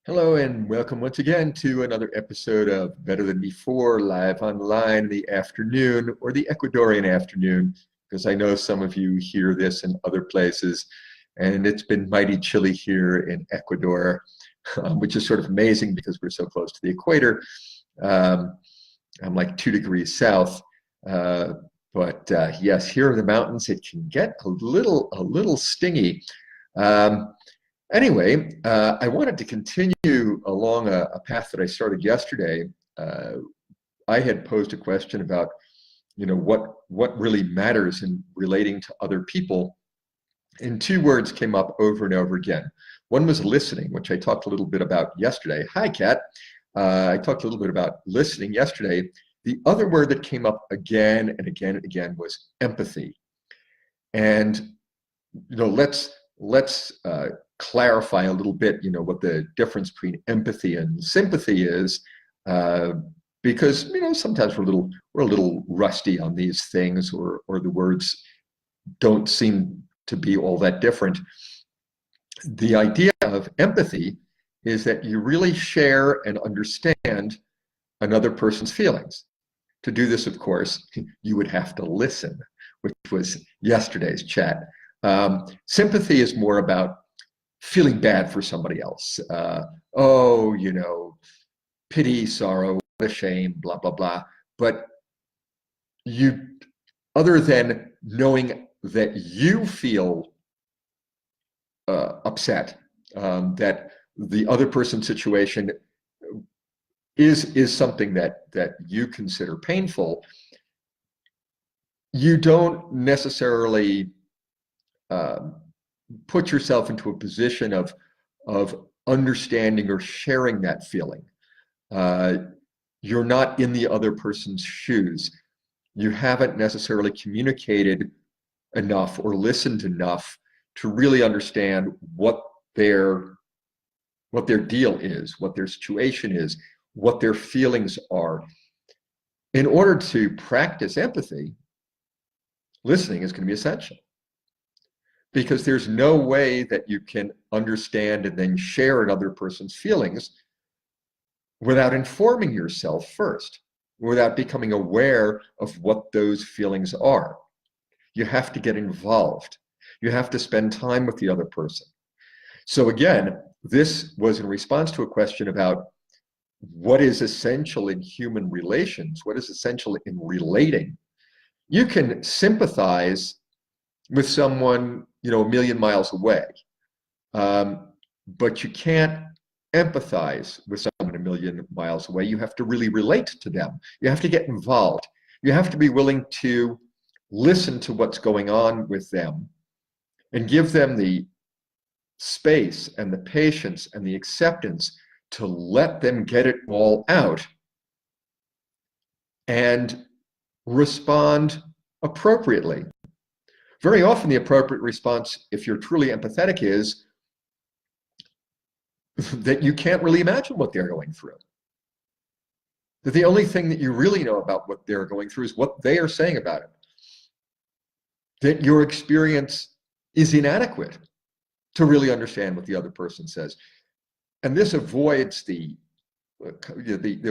Hello and welcome once again to another episode of Better Than Before, live online in the afternoon or the Ecuadorian afternoon, because I know some of you hear this in other places, and it's been mighty chilly here in Ecuador, which is sort of amazing because we're so close to the equator. Um, I'm like 2 degrees south, uh, but yes, here in the mountains it can get a little stingy. Um, Anyway, I wanted to continue along a path that I started yesterday. Uh, I had posed a question about, what really matters in relating to other people, and two words came up over and over again. One was listening, which I talked a little bit about yesterday. Hi, Kat. I talked a little bit about listening yesterday. The other word that came up again and again and again was empathy. And let's clarify a little bit, what the difference between empathy and sympathy is, uh, because sometimes we're a little rusty on these things, or the words don't seem to be all that different. The idea of empathy is that you really share and understand another person's feelings. To do this, of course, you would have to listen, which was yesterday's chat. Sympathy is more about feeling bad for somebody else. Oh, pity, sorrow, what a shame, blah, blah, blah. But you, other than knowing that you feel upset, that the other person's situation is something that you consider painful, you don't necessarily put yourself into a position of understanding or sharing that feeling. Uh, you're not in the other person's shoes. You haven't necessarily communicated enough or listened enough to really understand what their deal is, what their situation is, what their feelings are. In order to practice empathy, listening is going to be essential, because there's no way that you can understand and then share another person's feelings without informing yourself first, without becoming aware of what those feelings are. You have to get involved. You have to spend time with the other person. So again, this was in response to a question about what is essential in human relations, what is essential in relating. You can sympathize with someone, a million miles away, but you can't empathize with someone a million miles away. You have to really relate to them. You have to get involved. You have to be willing to listen to what's going on with them and give them the space and the patience and the acceptance to let them get it all out and respond appropriately. Very often the appropriate response, if you're truly empathetic, is that you can't really imagine what they're going through. That the only thing that you really know about what they're going through is what they are saying about it. That your experience is inadequate to really understand what the other person says. And this avoids the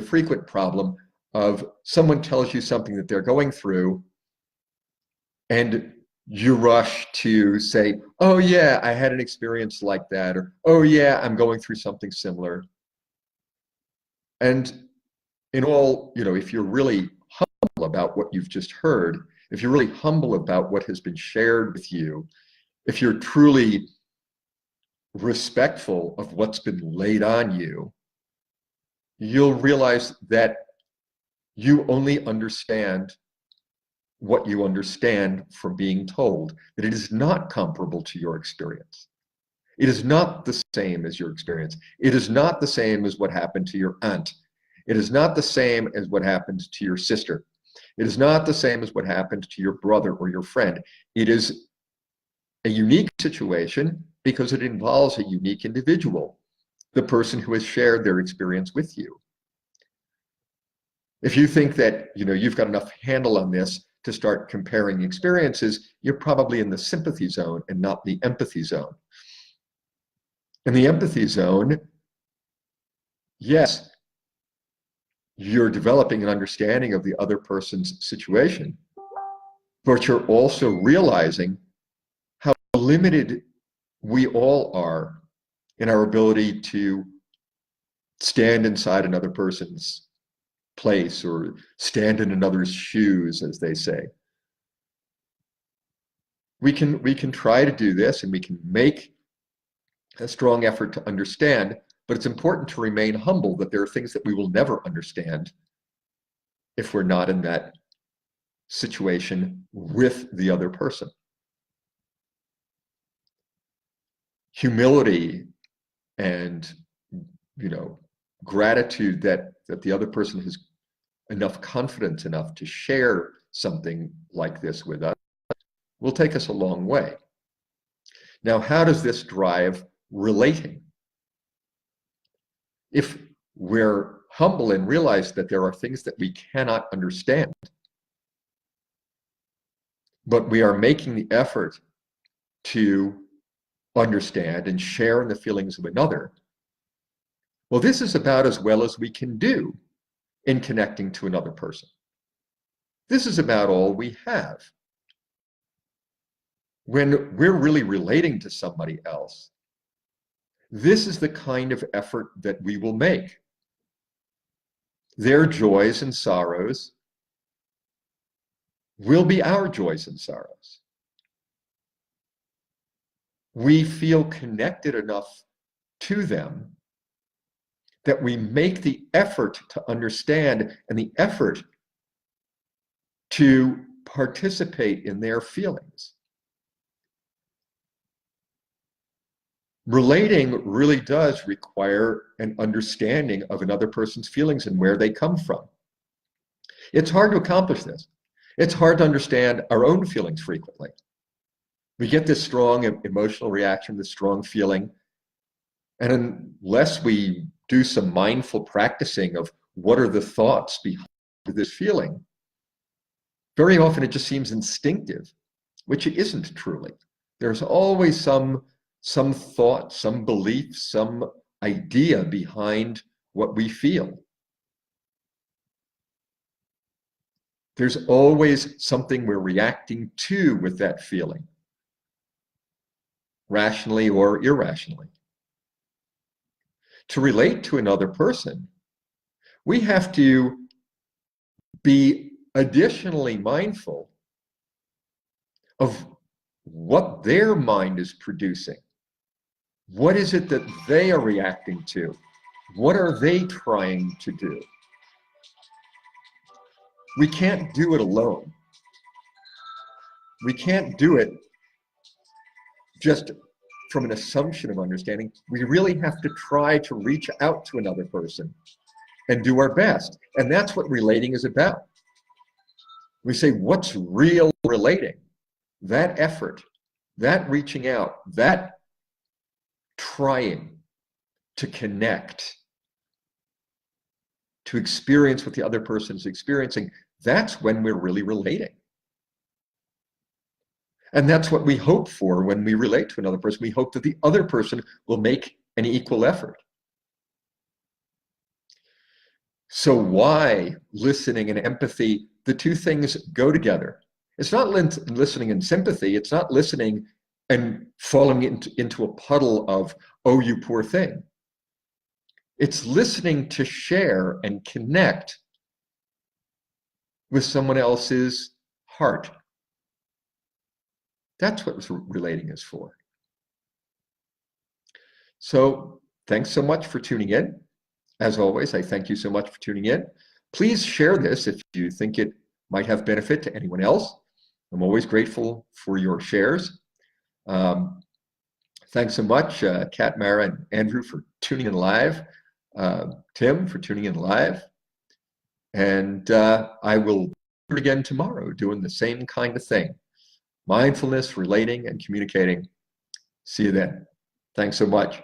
frequent problem of someone tells you something that they're going through, and you rush to say, oh yeah, I had an experience like that, or oh yeah, I'm going through something similar. And if you're really humble about what you've just heard, if you're really humble about what has been shared with you, if you're truly respectful of what's been laid on you, you'll realize that you only understand what you understand from being told, that it is not comparable to your experience. It is not the same as your experience. It is not the same as what happened to your aunt. It is not the same as what happened to your sister. It is not the same as what happened to your brother or your friend. It is a unique situation because it involves a unique individual, the person who has shared their experience with you. If you think that you've got enough handle on this to start comparing experiences, you're probably in the sympathy zone and not the empathy zone. In the empathy zone, yes, you're developing an understanding of the other person's situation, but you're also realizing how limited we all are in our ability to stand inside another person's place or stand in another's shoes, as they say. We can try to do this, and we can make a strong effort to understand, but it's important to remain humble that there are things that we will never understand if we're not in that situation with the other person. Humility and, gratitude that the other person has enough confidence enough to share something like this with us will take us a long way. Now, how does this drive relating? If we're humble and realize that there are things that we cannot understand, but we are making the effort to understand and share in the feelings of another, well, this is about as well as we can do in connecting to another person. This is about all we have. When we're really relating to somebody else, this is the kind of effort that we will make. Their joys and sorrows will be our joys and sorrows. We feel connected enough to them that we make the effort to understand and the effort to participate in their feelings. Relating really does require an understanding of another person's feelings and where they come from. It's hard to accomplish this. It's hard to understand our own feelings frequently. We get this strong emotional reaction, this strong feeling, and unless we do some mindful practicing of what are the thoughts behind this feeling, very often it just seems instinctive, which it isn't truly. There's always some thought, some belief, some idea behind what we feel. There's always something we're reacting to with that feeling, rationally or irrationally. To relate to another person, we have to be additionally mindful of what their mind is producing. What is it that they are reacting to? What are they trying to do? We can't do it alone. We can't do it just from an assumption of understanding. We really have to try to reach out to another person and do our best. And that's what relating is about. We say, what's real relating? That effort, that reaching out, that trying to connect, to experience what the other person is experiencing, that's when we're really relating. And that's what we hope for when we relate to another person. We hope that the other person will make an equal effort. So why listening and empathy? The two things go together. It's not listening and sympathy. It's not listening and falling into a puddle of, oh, you poor thing. It's listening to share and connect with someone else's heart. That's what relating is for. So thanks so much for tuning in. As always, I thank you so much for tuning in. Please share this if you think it might have benefit to anyone else. I'm always grateful for your shares. Thanks so much, Kat, Mara, and Andrew for tuning in live. Tim for tuning in live. And I will do it again tomorrow doing the same kind of thing. Mindfulness, relating, and communicating. See you then. Thanks so much.